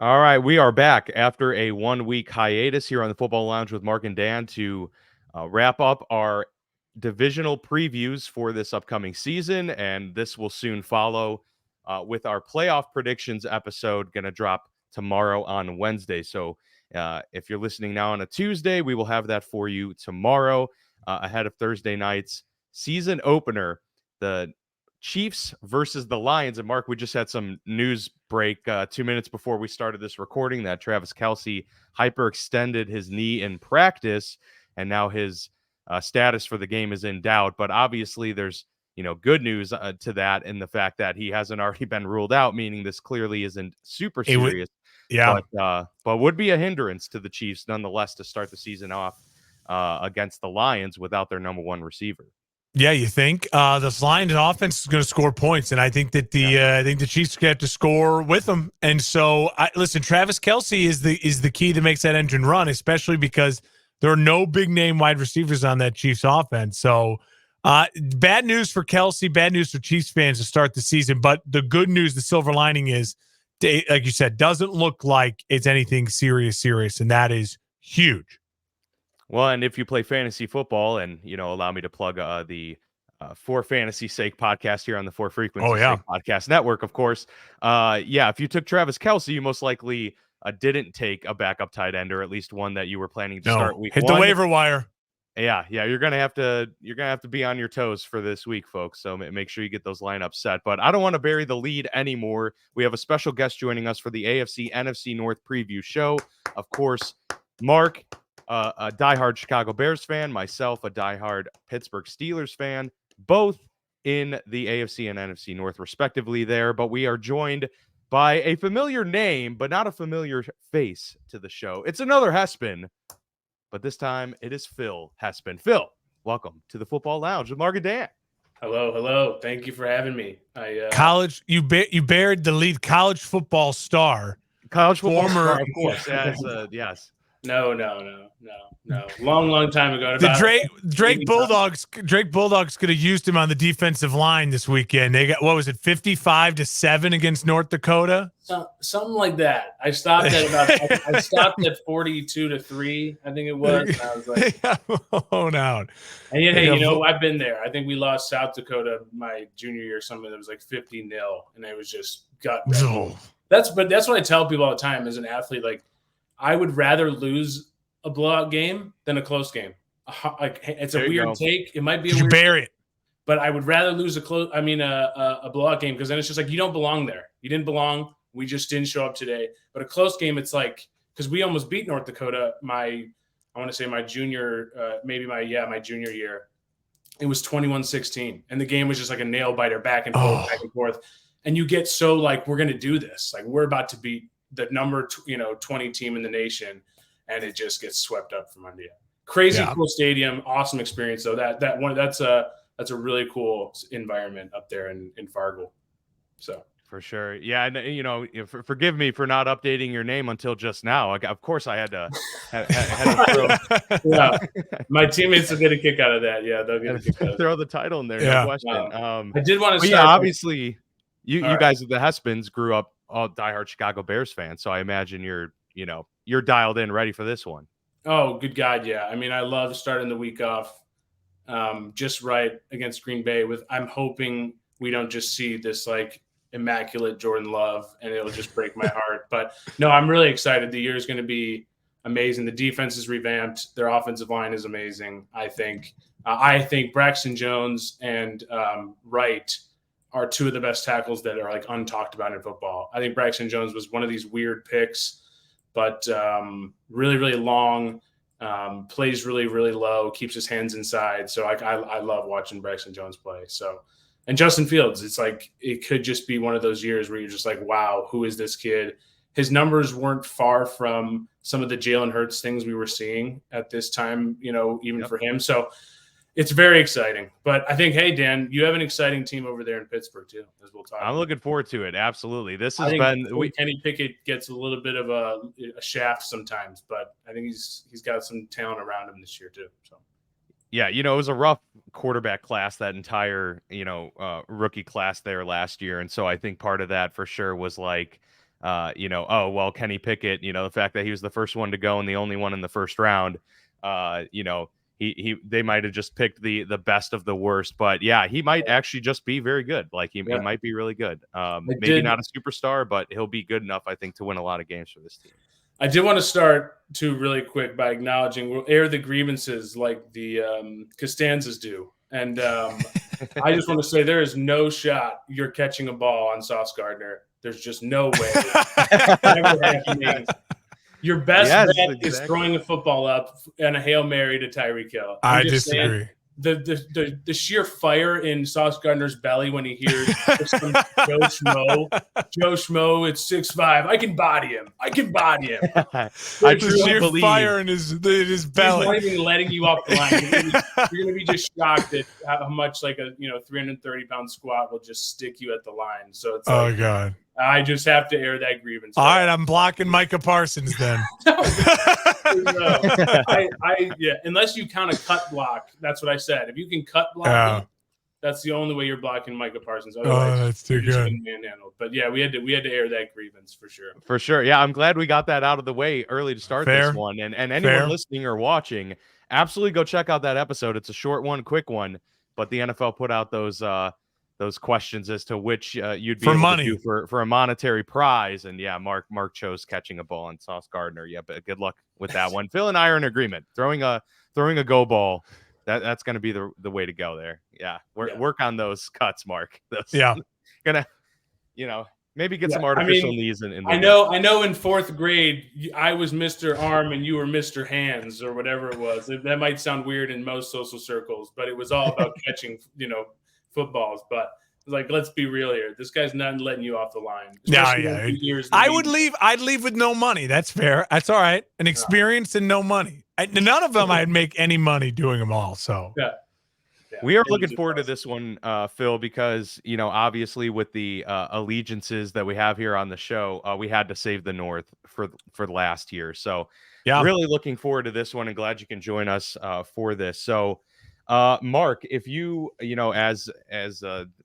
All right, we are back after a 1-week hiatus here on the Football Lounge with Mark and Dan to wrap up our divisional previews for this upcoming season, and this will soon follow with our playoff predictions episode going to drop tomorrow on Wednesday. So if you're listening now on a Tuesday, we will have that for you tomorrow ahead of Thursday night's season opener. The Chiefs versus the Lions. And Mark, we just had some news break 2 minutes before we started this recording that Travis Kelce hyperextended his knee in practice, and now his status for the game is in doubt. But obviously, there's good news to that in the fact that he hasn't already been ruled out, meaning this clearly isn't super It would, serious. yeah. But would be a hindrance to the Chiefs nonetheless to start the season off against the Lions without their number one receiver. Yeah, you think this Lions offense is going to score points, and I think that the Chiefs get to score with them. And so, listen, Travis Kelce is the key that makes that engine run, especially because there are no big name wide receivers on that Chiefs offense. So, bad news for Kelce, bad news for Chiefs fans to start the season. But the good news, the silver lining is, like you said, doesn't look like it's anything serious, and that is huge. Well, and if you play fantasy football, and allow me to plug the For Fantasy Sake podcast here on the For Frequency Sake podcast network, of course. If you took Travis Kelce, you most likely didn't take a backup tight end, or at least one that you were planning to start week hit one. The waiver wire. Yeah, you're gonna have to be on your toes for this week, folks. So make sure you get those lineups set. But I don't want to bury the lead anymore. We have a special guest joining us for the AFC NFC North preview show. Of course, Mark, a diehard Chicago Bears fan, myself, a diehard Pittsburgh Steelers fan, both in the AFC and NFC North, respectively, there. But we are joined by a familiar name, but not a familiar face to the show. It's another Hespen, but this time it is Phil Hespen. Phil, welcome to the Football Lounge with Mark and Dan. Hello. Thank you for having me. You buried the lead college football star. College football star, of course. Yes. No. Long time ago. The Drake Bulldogs could have used him on the defensive line this weekend. They got, 55-7 against North Dakota? Something like that. I stopped at 42-3, I think it was. And I was like, blown out. And hey, I've been there. I think we lost South Dakota my junior year, something that was like 50-0, and it was just gut wrenching. That's what I tell people all the time as an athlete. Like, I would rather lose a blowout game than a close game. Like, it's a weird take. It might be a weird bury it, but I would rather lose a blowout game, because then it's just like, you don't belong there. You didn't belong. We just didn't show up today. But a close game, it's like, because we almost beat North Dakota. My junior, my junior year, it was 21-16, and the game was just like a nail biter, back and forth. And you get so like, we're going to do this. Like, we're about to beat the number 20 team in the nation, and it just gets swept up from under you. Crazy cool stadium, awesome experience though. That's a really cool environment up there in Fargo. So for sure, yeah, and forgive me for not updating your name until just now. Of course, I had to. Yeah, my teammates will get a kick out of that. Yeah, they'll get a kick out of that. Throw the title in there, no question. I did want to. Yeah, obviously, you guys at the Hespens grew up all diehard Chicago Bears fans, so I imagine you're dialed in, ready for this one. Oh, good God, yeah. I mean, I love starting the week off just right against Green Bay. I'm hoping we don't just see this like immaculate Jordan Love, and it'll just break my heart. But no, I'm really excited. The year is going to be amazing. The defense is revamped. Their offensive line is amazing. I think Braxton Jones and Wright are two of the best tackles that are like untalked about in football. I think Braxton Jones was one of these weird picks, but really, really long, plays really, really low, keeps his hands inside. So I love watching Braxton Jones play. So, and Justin Fields, it's like, it could just be one of those years where you're just like, wow, who is this kid? His numbers weren't far from some of the Jalen Hurts things we were seeing at this time, even for him. So it's very exciting. But I think, hey, Dan, you have an exciting team over there in Pittsburgh too, as we'll talk about. I'm looking forward to it. Absolutely. This has Kenny Pickett gets a little bit of a shaft sometimes, but I think he's got some talent around him this year too. So yeah, it was a rough quarterback class, that entire, rookie class there last year. And so I think part of that for sure was like oh, well, Kenny Pickett, the fact that he was the first one to go and the only one in the first round, they might have just picked the best of the worst. But yeah, he might actually just be very good. Like he might be really good. Maybe not a superstar, but he'll be good enough, I think, to win a lot of games for this team. I did want to start too really quick by acknowledging we'll air the grievances like the Costanzas do. And I just want to say there is no shot you're catching a ball on Sauce Gardner. There's just no way. Your best bet is throwing a football up and a Hail Mary to Tyreek Hill. I disagree. The sheer fire in Sauce Gardner's belly when he hears some Joe Schmo, it's 6'5". I can body him. I sheer believe. Fire in his belly. He's not even letting you off the line. You're gonna be just shocked at how much like a 330-pound squat will just stick you at the line. So it's oh god. I just have to air that grievance. All right, I'm blocking Micah Parsons then. Unless you count a cut block, that's what I said. If you can cut block, that's the only way you're blocking Micah Parsons. Otherwise, that's too good. Manhandled. But yeah, we had to air that grievance for sure. For sure. Yeah, I'm glad we got that out of the way early to start this one. And anyone listening or watching, absolutely go check out that episode. It's a short one, quick one, but the NFL put out those questions as to which you'd be able to do for a monetary prize. And yeah, Mark chose catching a ball on Sauce Gardner. Yeah, but good luck with that one. Phil and I are in agreement. Throwing a go ball, that's going to be the way to go there. Yeah, work on those cuts, Mark. Gonna, maybe get some artificial knees in there. I know in fourth grade, I was Mr. Arm and you were Mr. Hands or whatever it was. That might sound weird in most social circles, but it was all about catching, footballs. But like, let's be real here. This guy's not letting you off the line. I'd leave with no money. That's fair. That's all right. An experience and no money. None of them I'd make any money doing them all. So we are looking forward to this one, Phil, because obviously with the allegiances that we have here on the show, we had to save the North for last year. So really looking forward to this one and glad you can join us for this. So Mark, if you as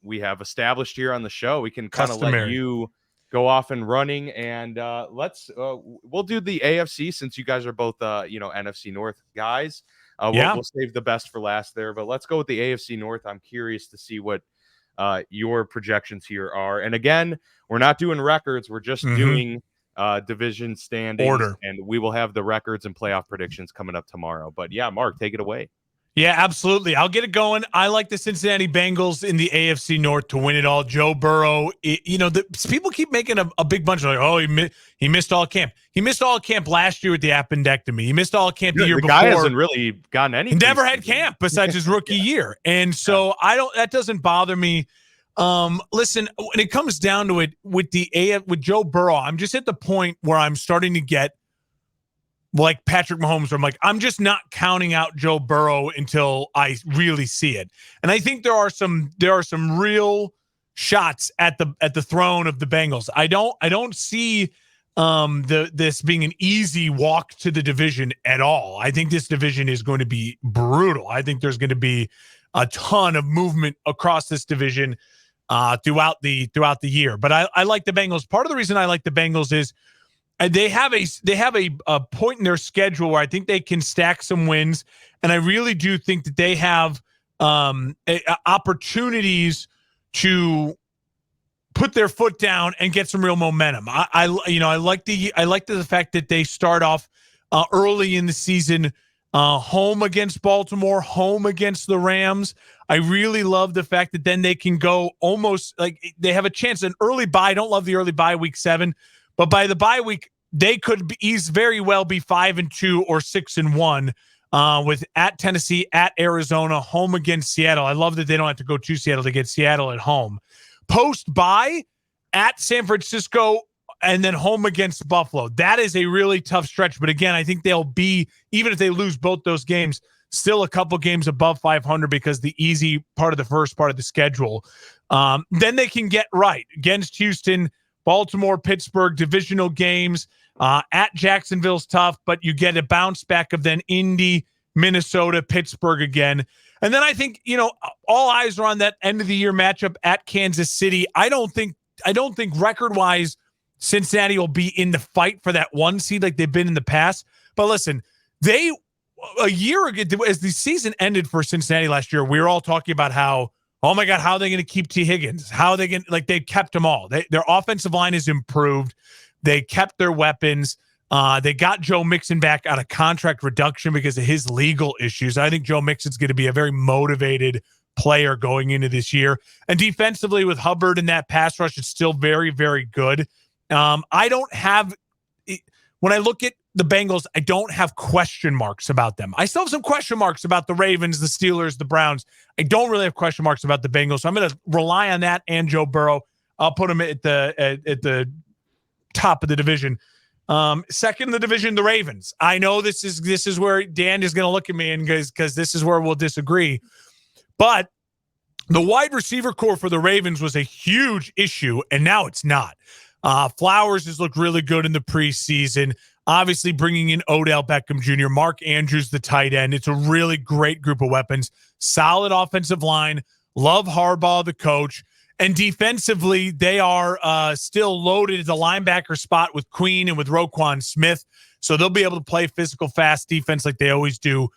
we have established here on the show, we can kind of let you go off and running, and we'll do the AFC since you guys are both NFC North guys. We'll save the best for last there, but let's go with the AFC North. I'm curious to see what your projections here are. And again, we're not doing records. We're just doing division standings order, and we will have the records and playoff predictions coming up tomorrow. But yeah, Mark, take it away. Yeah, absolutely. I'll get it going. I like the Cincinnati Bengals in the AFC North to win it all. Joe Burrow, people keep making a big bunch of he missed all camp. He missed all camp last year with the appendectomy. He missed all camp the year before. The guy hasn't really gotten any. He never had camp besides his rookie year. And so that doesn't bother me. Listen, when it comes down to it with Joe Burrow, I'm just at the point where I'm starting to get like Patrick Mahomes, where I'm like, I'm just not counting out Joe Burrow until I really see it. And I think there are some real shots at the throne of the Bengals. I don't see this being an easy walk to the division at all. I think this division is going to be brutal. I think there's going to be a ton of movement across this division throughout the year. But I like the Bengals. Part of the reason I like the Bengals is they have a point in their schedule where I think they can stack some wins, and I really do think that they have opportunities to put their foot down and get some real momentum. I like the fact that they start off early in the season, home against Baltimore, home against the Rams. I really love the fact that then they can go almost like they have a chance an early bye. I don't love the early bye week 7. But by the bye week, they could very well be 5-2 or 6-1 with at Tennessee, at Arizona, home against Seattle. I love that they don't have to go to Seattle to get Seattle at home. Post bye at San Francisco and then home against Buffalo. That is a really tough stretch. But again, I think they'll be, even if they lose both those games, still a couple games above 500 because the easy part of the first part of the schedule. Then they can get right against Houston, Baltimore, Pittsburgh, divisional games. At Jacksonville's tough, but you get a bounce back of then Indy, Minnesota, Pittsburgh again. And then I think, all eyes are on that end of the year matchup at Kansas City. I don't think record-wise Cincinnati will be in the fight for that 1 seed like they've been in the past. But listen, a year ago, as the season ended for Cincinnati last year, we were all talking about how, oh my God, how are they going to keep T. Higgins? How are they going to, like, they kept them all. Their offensive line is improved. They kept their weapons. They got Joe Mixon back out of contract reduction because of his legal issues. I think Joe Mixon's going to be a very motivated player going into this year. And defensively with Hubbard and that pass rush, it's still very, very good. I don't have, when I look at the Bengals, I don't have question marks about them. I still have some question marks about the Ravens, the Steelers, the Browns. I don't really have question marks about the Bengals. So I'm going to rely on that and Joe Burrow. I'll put them at the top of the division. Second in the division, the Ravens. I know this is where Dan is going to look at me and because this is where we'll disagree. But the wide receiver core for the Ravens was a huge issue, and now it's not. Flowers has looked really good in the preseason. Obviously, bringing in Odell Beckham Jr., Mark Andrews, the tight end. It's a really great group of weapons. Solid offensive line. Love Harbaugh, the coach. And defensively, they are still loaded at the linebacker spot with Queen and with Roquan Smith. So they'll be able to play physical, fast defense like they always do.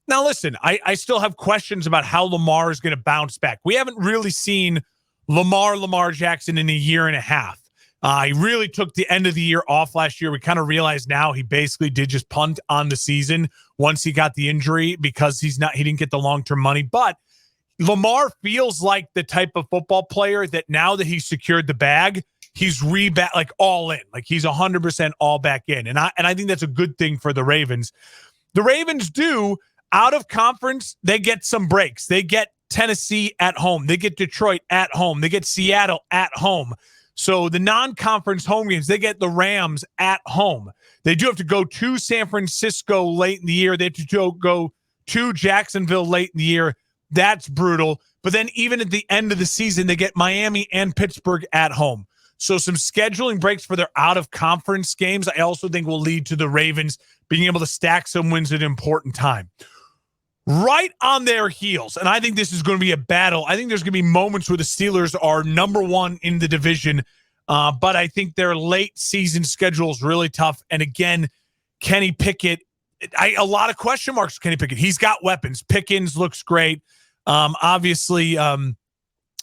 Now, listen, I still have questions about how Lamar is going to bounce back. We haven't really seen Lamar Jackson in a year and a half. He really took the end of the year off last year. We kind of realize now he basically did just punt on the season once he got the injury because he didn't get the long-term money. But Lamar feels like the type of football player that now that he's secured the bag, he's like all in, like he's 100% all back in. And I think that's a good thing for the Ravens. The Ravens do out of conference. They get some breaks. They get Tennessee at home. They get Detroit at home. They get Seattle at home. So the non-conference home games, they get the Rams at home. They do have to go to San Francisco late in the year. They have to go to Jacksonville late in the year. That's brutal. But then even at the end of the season, they get Miami and Pittsburgh at home. So some scheduling breaks for their out-of-conference games, I also think will lead to the Ravens being able to stack some wins at an important time. Right on their heels, and I think this is going to be a battle. I think there's going to be moments where the Steelers are number one in the division, but I think their late season schedule is really tough. And again, Kenny Pickett, a lot of question marks for Kenny Pickett. He's got weapons. Pickens looks great. Obviously,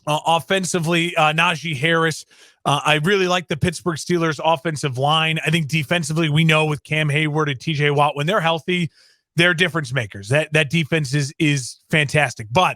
offensively, Najee Harris. I really like the Pittsburgh Steelers offensive line. I think defensively, we know with Cam Hayward and TJ Watt, when they're healthy, they're difference makers. That defense is fantastic. But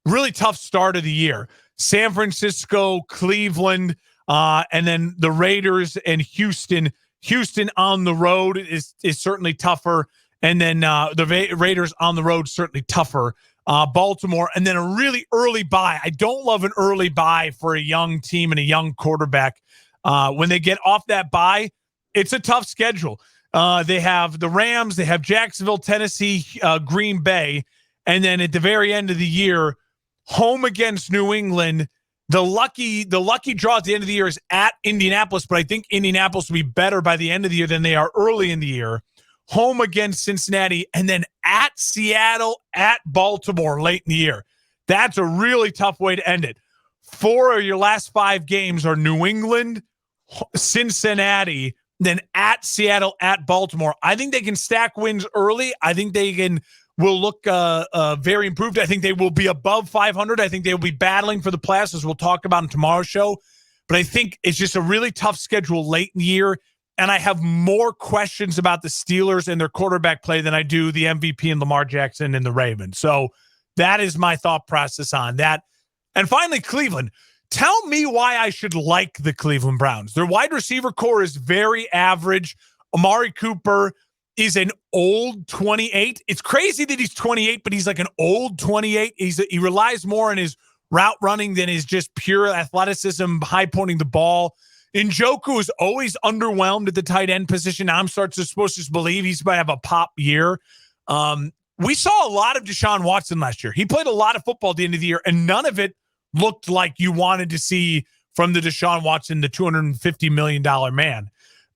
really tough start of the year. San Francisco, Cleveland, and then the Raiders and Houston. Houston on the road is certainly tougher. And then the Raiders on the road, certainly tougher. Baltimore, and then a really early bye. I don't love an early bye for a young team and a young quarterback. When they get off that bye, it's a tough schedule. They have the Rams, they have Jacksonville, Tennessee, Green Bay, and then at the very end of the year, home against New England. The lucky draw at the end of the year is at Indianapolis, but I think Indianapolis will be better by the end of the year than they are early in the year. Home against Cincinnati, and then at Seattle, at Baltimore late in the year. That's a really tough way to end it. 4 of your last 5 games are New England, Cincinnati, then at Seattle, at Baltimore. I think they can stack wins early. I think they will look very improved. I think they will be above 500. I think they will be battling for the playoffs, as we'll talk about in tomorrow's show. But I think it's just a really tough schedule late in the year. And I have more questions about the Steelers and their quarterback play than I do the MVP and Lamar Jackson and the Ravens. So that is my thought process on that. And finally, Cleveland. Tell me why I should like the Cleveland Browns. Their wide receiver core is very average. Amari Cooper is an old 28. It's crazy that he's 28, but he's like an old 28. He relies more on his route running than his just pure athleticism, high pointing the ball. Njoku is always underwhelmed at the tight end position. I'm supposed to believe he's going to have a pop year. We saw a lot of Deshaun Watson last year. He played a lot of football at the end of the year, and none of it looked like you wanted to see from the Deshaun Watson, the $250 million man.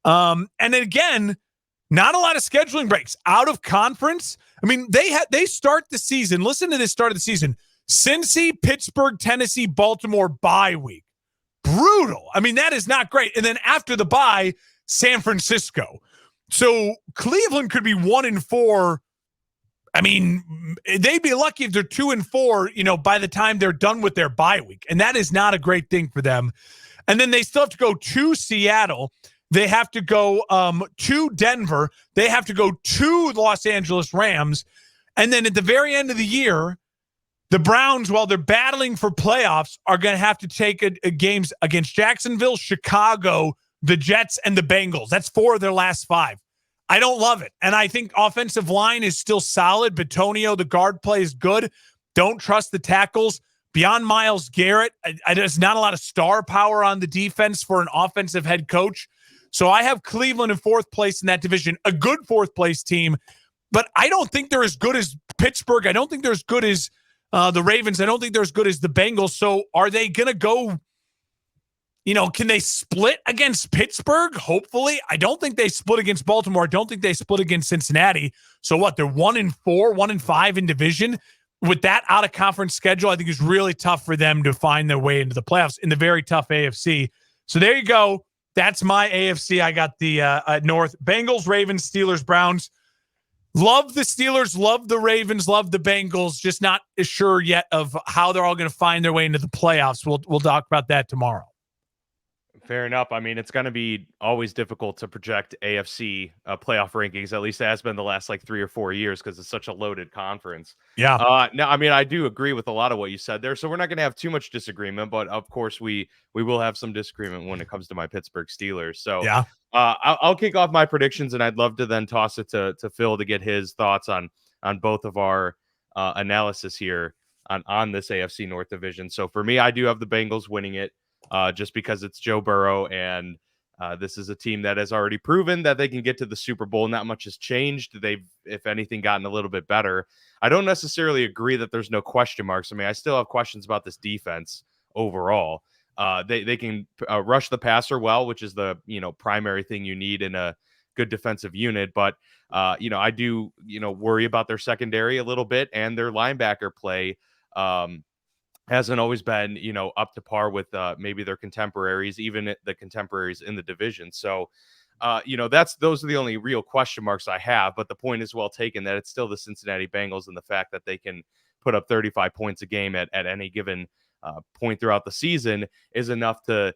And then again, not a lot of scheduling breaks. Out of conference, I mean, they start the season. Listen to this start of the season. Cincy, Pittsburgh, Tennessee, Baltimore bye week. brutal. I mean, that is not great. And then after the bye, San Francisco. So Cleveland could be 1-4. I mean, they'd be lucky if they're 2-4, by the time they're done with their bye week. And that is not a great thing for them. And then they still have to go to Seattle. They have to go to Denver. They have to go to the Los Angeles Rams. And then at the very end of the year, the Browns, while they're battling for playoffs, are going to have to take games against Jacksonville, Chicago, the Jets, and the Bengals. That's 4 of their last 5. I don't love it. And I think offensive line is still solid. Bitonio, the guard play is good. Don't trust the tackles. Beyond Myles Garrett, there's not a lot of star power on the defense for an offensive head coach. So I have Cleveland in 4th place in that division, a good 4th place team. But I don't think they're as good as Pittsburgh. I don't think they're as good as the Ravens. I don't think they're as good as the Bengals. So are they going to go, can they split against Pittsburgh? Hopefully. I don't think they split against Baltimore. I don't think they split against Cincinnati. So what? They're 1-4, 1-5 in division. With that out-of-conference schedule, I think it's really tough for them to find their way into the playoffs in the very tough AFC. So there you go. That's my AFC. I got the North. Bengals, Ravens, Steelers, Browns. Love the Steelers, love the Ravens, love the Bengals. Just not as sure yet of how they're all going to find their way into the playoffs. We'll talk about that tomorrow. Fair enough. I mean, it's going to be always difficult to project AFC playoff rankings. At least it has been the last 3 or 4 years because it's such a loaded conference. Yeah. No, I mean, I do agree with a lot of what you said there. So we're not going to have too much disagreement, but of course we will have some disagreement when it comes to my Pittsburgh Steelers. So yeah, I'll kick off my predictions, and I'd love to then toss it to Phil to get his thoughts on both of our analysis here on this AFC North division. So for me, I do have the Bengals winning it. Just because it's Joe Burrow, and this is a team that has already proven that they can get to the Super Bowl. Not much has changed. They've, if anything, gotten a little bit better. I don't necessarily agree that there's no question marks. I mean, I still have questions about this defense overall. They can rush the passer well, which is the primary thing you need in a good defensive unit. But I do worry about their secondary a little bit, and their linebacker play. Hasn't always been, up to par with maybe their contemporaries, even the contemporaries in the division. So, those are the only real question marks I have. But the point is well taken that it's still the Cincinnati Bengals, and the fact that they can put up 35 points a game at any given point throughout the season is enough to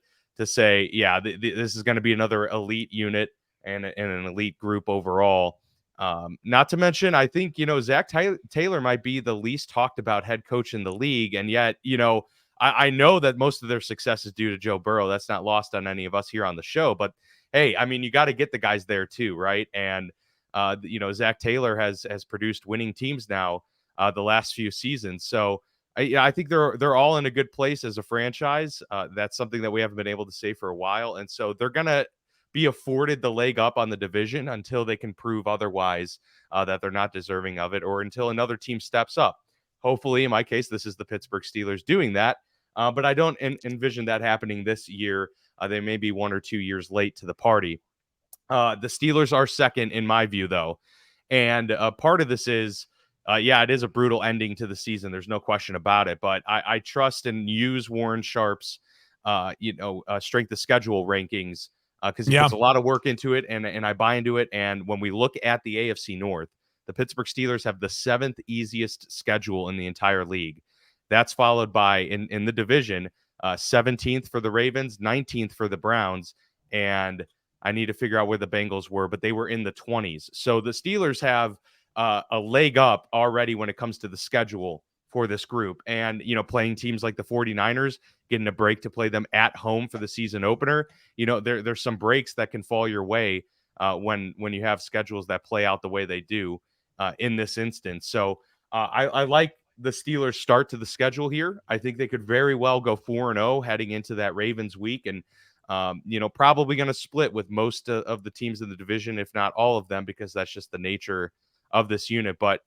say, yeah, this is going to be another elite unit and an elite group overall. Not to mention, I think, Zach Taylor might be the least talked about head coach in the league. And yet, I know that most of their success is due to Joe Burrow. That's not lost on any of us here on the show. But hey, I mean, you got to get the guys there too, right? And, Zach Taylor has produced winning teams now the last few seasons. So I think they're all in a good place as a franchise. That's something that we haven't been able to say for a while. And so they're going to be afforded the leg up on the division until they can prove otherwise, that they're not deserving of it, or until another team steps up. Hopefully, in my case, this is the Pittsburgh Steelers doing that, but I don't envision that happening this year. They may be 1 or 2 years late to the party. The Steelers are second in my view, though, and part of this is, it is a brutal ending to the season. There's no question about it, but I trust and use Warren Sharp's, strength of schedule rankings, because he puts a lot of work into it, and I buy into it. And when we look at the AFC North, the Pittsburgh Steelers have the 7th easiest schedule in the entire league. That's followed by, in the division, 17th for the Ravens, 19th for the Browns, and I need to figure out where the Bengals were, but they were in the 20s. So the Steelers have a leg up already when it comes to the schedule for this group. And, playing teams like the 49ers, getting a break to play them at home for the season opener, there's some breaks that can fall your way when you have schedules that play out the way they do in this instance. So I like the Steelers' start to the schedule here. I think they could very well go 4-0 heading into that Ravens week, and probably going to split with most of the teams in the division, if not all of them, because that's just the nature of this unit. But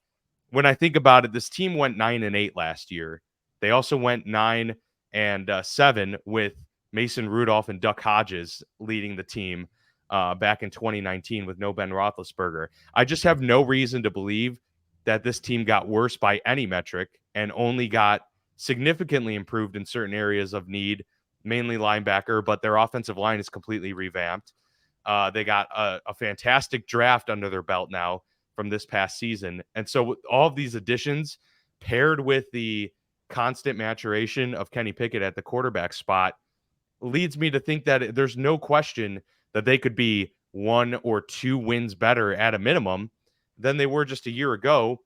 when I think about it, this team went 9-8 last year. They also went 9-7 with Mason Rudolph and Duck Hodges leading the team back in 2019 with no Ben Roethlisberger. I just have no reason to believe that this team got worse by any metric and only got significantly improved in certain areas of need, mainly linebacker, but their offensive line is completely revamped. They got a fantastic draft under their belt now from this past season. And so all of these additions paired with the constant maturation of Kenny Pickett at the quarterback spot leads me to think that there's no question that they could be 1 or 2 wins better at a minimum than they were just a year ago.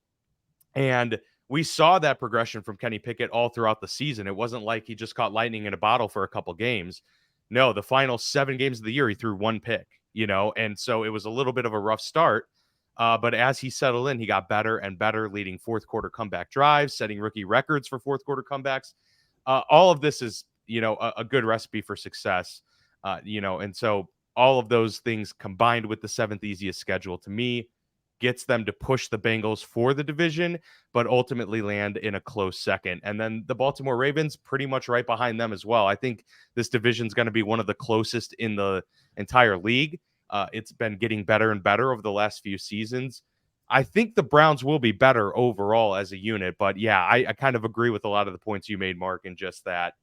And we saw that progression from Kenny Pickett all throughout the season. It wasn't like he just caught lightning in a bottle for a couple games. No, the final 7 games of the year, he threw 1 pick, and so it was a little bit of a rough start. But as he settled in, he got better and better, leading fourth quarter comeback drives, setting rookie records for fourth quarter comebacks. All of this is, a good recipe for success, and so all of those things combined with the 7th easiest schedule to me gets them to push the Bengals for the division, but ultimately land in a close second. And then the Baltimore Ravens pretty much right behind them as well. I think this division is going to be one of the closest in the entire league. It's been getting better and better over the last few seasons. I think the Browns will be better overall as a unit, but yeah, I kind of agree with a lot of the points you made, Mark, and just that.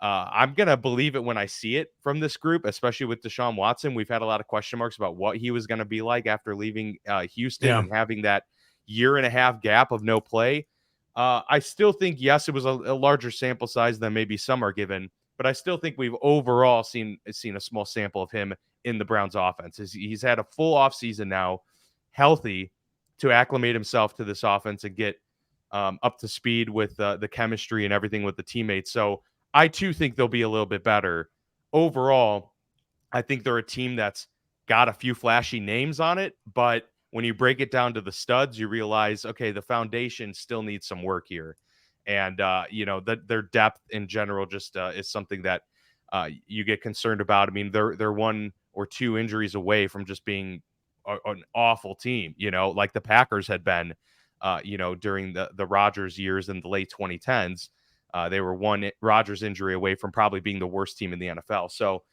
I'm going to believe it when I see it from this group, especially with Deshaun Watson. We've had a lot of question marks about what he was going to be like after leaving Houston and having that 1.5 year gap of no play. I still think, yes, it was a larger sample size than maybe some are given, but I still think we've overall seen a small sample of him in the Browns offense. He's had a full offseason now, healthy, to acclimate himself to this offense and get up to speed with the chemistry and everything with the teammates. So I too think they'll be a little bit better. Overall, I think they're a team that's got a few flashy names on it, but when you break it down to the studs, you realize, okay, the foundation still needs some work here. And, their depth in general just is something that you get concerned about. I mean, they're 1 or 2 injuries away from just being an awful team, like the Packers had been, during the Rodgers years in the late 2010s. They were 1 Rodgers injury away from probably being the worst team in the NFL. So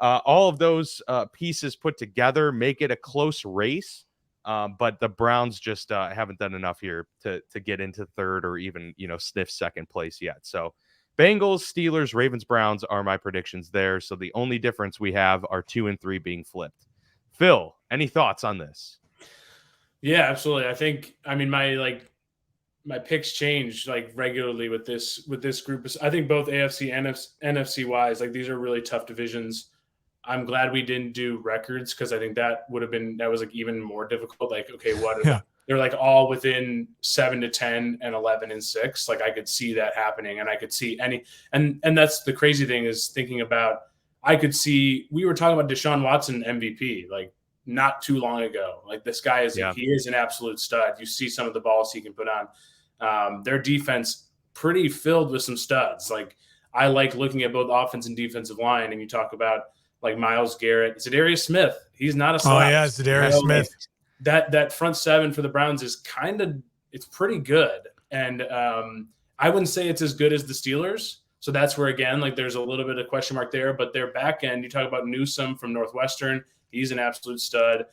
all of those pieces put together make it a close race. But the Browns just haven't done enough here to get into third or even, sniff second place yet. So Bengals, Steelers, Ravens, Browns are my predictions there. So the only difference we have are 2 and 3 being flipped. Phil, any thoughts on this? Yeah, absolutely. I mean, my picks change regularly with this group. I think both AFC and NFC wise, these are really tough divisions. I'm glad we didn't do records because I think that was even more difficult. Okay, they're all within 7 to 10 and 11 and 6. I could see that happening, and I could see and that's the crazy thing is thinking about. We were talking about Deshaun Watson MVP not too long ago. This guy is he is an absolute stud. You see some of the balls he can put on. Their defense pretty filled with some studs. I like looking at both offense and defensive line, and you talk about Myles Garrett, Zadarius Smith. He's not a slouch. Oh yeah, Zadarius Smith. That front 7 for the Browns is it's pretty good, and I wouldn't say it's as good as the Steelers. So that's where again there's a little bit of question mark there. But their back end, you talk about Newsome from Northwestern. He's an absolute stud.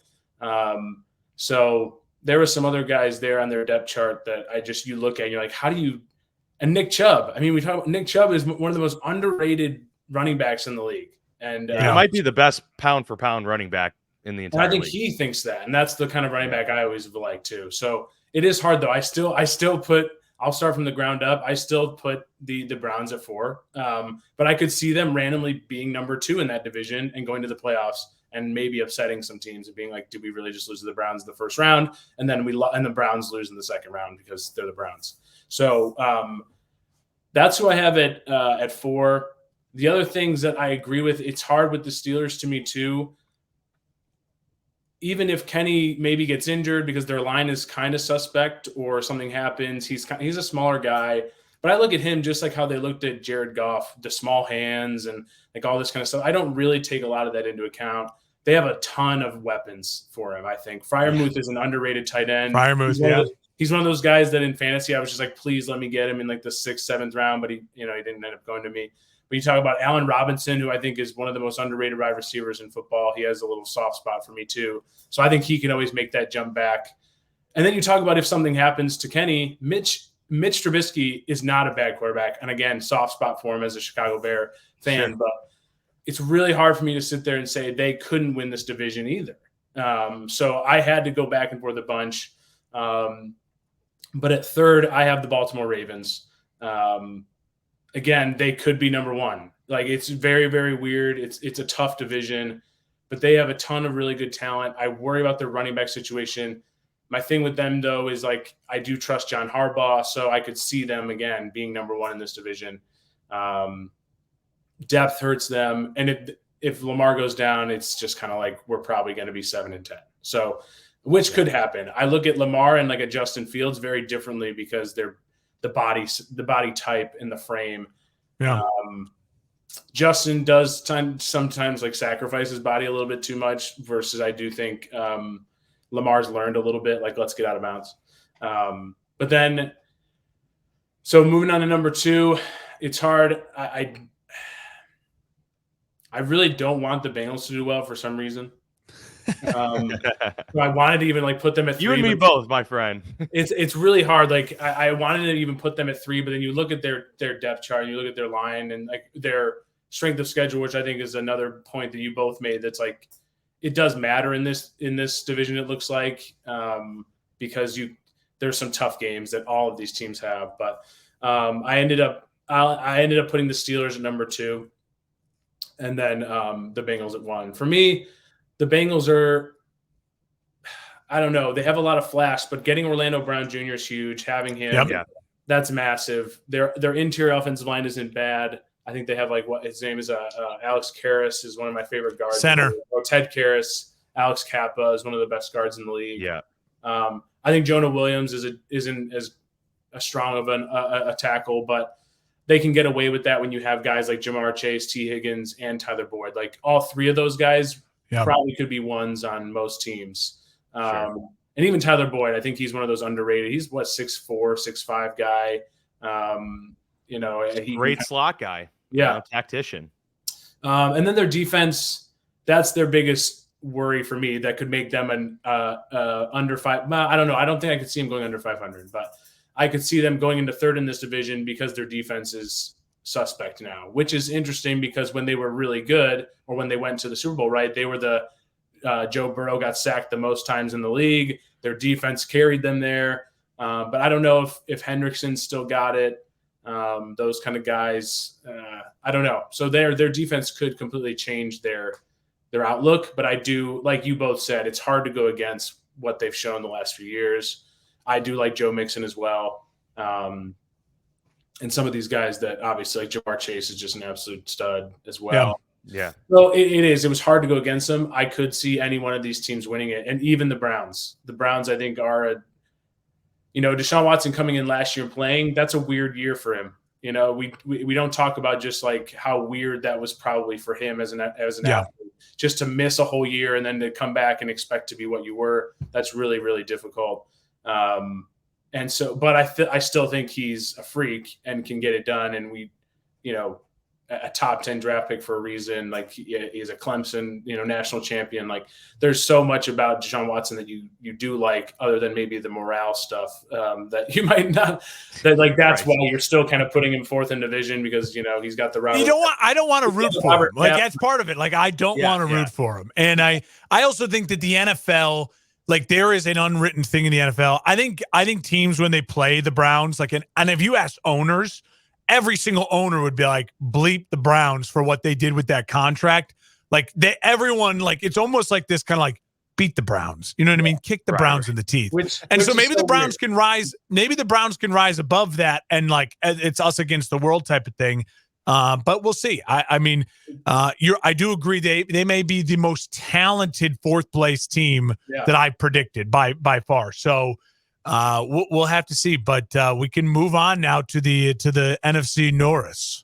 So there were some other guys there on their depth chart that you look at and you're how do you – and Nick Chubb. I mean, we talk about Nick Chubb is one of the most underrated running backs in the league. And it might be the best pound-for-pound running back in the entire league. I think he thinks that, and that's the kind of running back I always like too. So it is hard, though. I still put – I'll start from the ground up. I still put the Browns at 4. But I could see them randomly being number 2 in that division and going to the playoffs and maybe upsetting some teams and being did we really just lose to the Browns in the first round? And then and the Browns lose in the second round because they're the Browns. So that's who I have at 4. The other things that I agree with, it's hard with the Steelers to me too. Even if Kenny maybe gets injured because their line is kind of suspect or something happens, he's a smaller guy. But I look at him just like how they looked at Jared Goff, the small hands and all this kind of stuff. I don't really take a lot of that into account. They have a ton of weapons for him, I think. Freiermuth is an underrated tight end. He's one of those guys that in fantasy I was just please let me get him in the 6th, 7th round, but he didn't end up going to me. But you talk about Allen Robinson, who I think is one of the most underrated wide receivers in football. He has a little soft spot for me too. So I think he can always make that jump back. And then you talk about if something happens to Kenny, Mitch Mitch Trubisky is not a bad quarterback. And again, soft spot for him as a Chicago Bear fan, Sure. but it's really hard for me to sit there and say they couldn't win this division either. So I had to go back and forth a bunch. But at third, I have the Baltimore Ravens. Again, they could be number one. Like, it's very, very weird. It's a tough division, but they have a ton of really good talent. I worry about their running back situation. My thing with them, though, is like I do trust John Harbaugh, so I could see them again being number one in this division. Depth hurts them, and if Lamar goes down, it's just kind of like we're probably going to be 7-10. So, which could happen. I look at Lamar and like a Justin Fields very differently because they're the body type and the frame. Yeah. Justin does sometimes like sacrifice his body a little bit too much versus I do think Lamar's learned a little bit, like, let's get out of bounds. But then, so moving on to number 2, it's hard. I really don't want the Bengals to do well for some reason. I wanted to even like put them at 3. You and me both, my friend. It's really hard. Like I wanted to even put them at 3, but then you look at their depth chart, and you look at their line and like their strength of schedule, which I think is another point that you both made. That's like, it does matter in this division. It looks like because there's some tough games that all of these teams have. But I ended up putting the Steelers at number 2, and then the Bengals at 1. For me, the Bengals are, I don't know, they have a lot of flash, but getting Orlando Brown Jr. is huge. Having him, that's massive. Their interior offensive line isn't bad. I think they have like what his name is. Alex Karras is one of my favorite guards. Center. Ted Karras. Alex Kappa is one of the best guards in the league. Yeah. I think Jonah Williams isn't as strong of a tackle, but they can get away with that when you have guys like Jamar Chase, T. Higgins, and Tyler Boyd. Like all 3 of those guys probably could be ones on most teams. Sure. And even Tyler Boyd, I think he's one of those underrated. He's 6'4", 6'5" guy. Great slot guy. Yeah. Tactician. And then their defense, that's their biggest worry for me. That could make them an under 5. I don't know. I don't think I could see them going under 500, but I could see them going into 3rd in this division because their defense is suspect now, which is interesting because when they were really good or when they went to the Super Bowl, right, they were Joe Burrow got sacked the most times in the league. Their defense carried them there. But I don't know if Hendrickson still got it. Those kind of guys, I don't know. So their defense could completely change their outlook. But I do, like you both said, it's hard to go against what they've shown the last few years. I do like Joe Mixon as well. And some of these guys that obviously like Jamar Chase is just an absolute stud as well. Yeah. So it was hard to go against them. I could see any one of these teams winning it. And even the Browns. The Browns, I think, are Deshaun Watson coming in last year and playing, that's a weird year for him. We don't talk about just like how weird that was probably for him as an athlete. Just to miss a whole year and then to come back and expect to be what you were, that's really, really difficult. And so, but I still think he's a freak and can get it done. And a top 10 draft pick for a reason. Like he's a Clemson, national champion. Like there's so much about Deshaun Watson that you do like, other than maybe the morale stuff that you might not. That's right. Why you're still kind of putting him 4th in division because he's got the Robert. I don't want to root for him. Like that's part of it. Like I don't want to root for him, and I also think that the NFL. Like there is an unwritten thing in the NFL. I think teams when they play the Browns, and if you ask owners, every single owner would be like, bleep the Browns for what they did with that contract. Like everyone, like it's almost like this kind of like beat the Browns. You know what I mean? Kick the Browns in the teeth. So maybe the Browns can rise. Maybe the Browns can rise above that, and like it's us against the world type of thing. But we'll see. I do agree they may be the most talented 4th place team that I predicted by far. So we'll have to see. But we can move on now to the NFC North.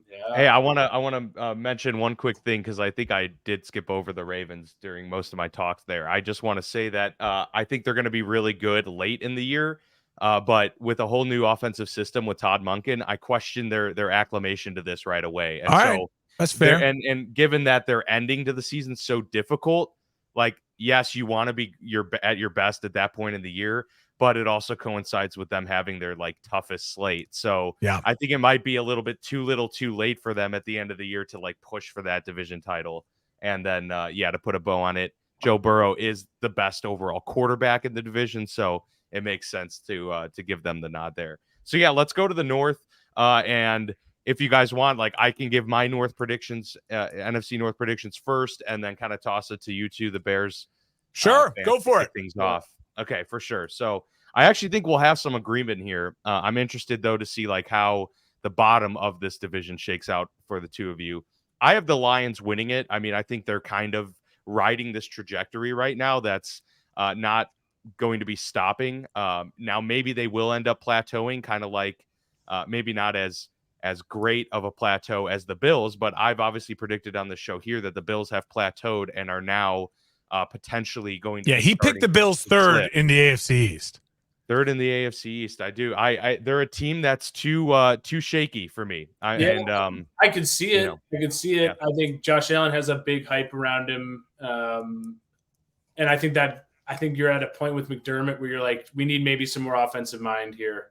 Yeah. Hey, I want to mention one quick thing because I think I did skip over the Ravens during most of my talks there. I just want to say that I think they're going to be really good late in the year. But with a whole new offensive system with Todd Monken, I question their acclimation to this right away. And all right. That's fair. And given that their ending to the season so difficult, like, yes, you want to be at your best at that point in the year, but it also coincides with them having their like toughest slate. So Yeah. I think it might be a little bit too little too late for them at the end of the year to like push for that division title. And then, to put a bow on it, Joe Burrow is the best overall quarterback in the division. So it makes sense to give them the nod there. So yeah, let's go to the North. And if you guys want, like, I can give my North predictions, NFC North predictions first, and then kind of toss it to you two, the Bears. Sure, go for it. Things off. Okay, for sure. So I actually think we'll have some agreement here. I'm interested though to see like how the bottom of this division shakes out for the two of you. I have the Lions winning it. I mean, I think they're kind of riding this trajectory right now. That's not going to be stopping. Now maybe they will end up plateauing, kind of like maybe not as great of a plateau as the Bills, but I've obviously predicted on the show here that the Bills have plateaued and are now potentially going to. Yeah, he picked the Bills third in the AFC East. Third in the AFC East. I do. They're a team that's too shaky for me. I could see it. I could see it. Yeah. I think Josh Allen has a big hype around him, and I think you're at a point with McDermott where you're like, we need maybe some more offensive mind here.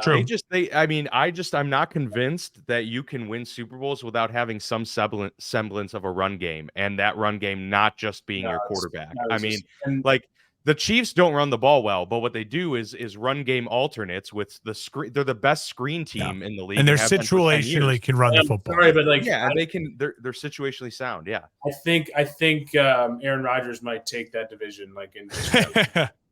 True. I'm not convinced that you can win Super Bowls without having some semblance of a run game, and that run game not just being your quarterback. Like the Chiefs don't run the ball well, but what they do is run game alternates with the screen. They're the best screen team in the league, and they're situationally can run the football. Sorry, but they can. They're situationally sound. Yeah, I think Aaron Rodgers might take that division.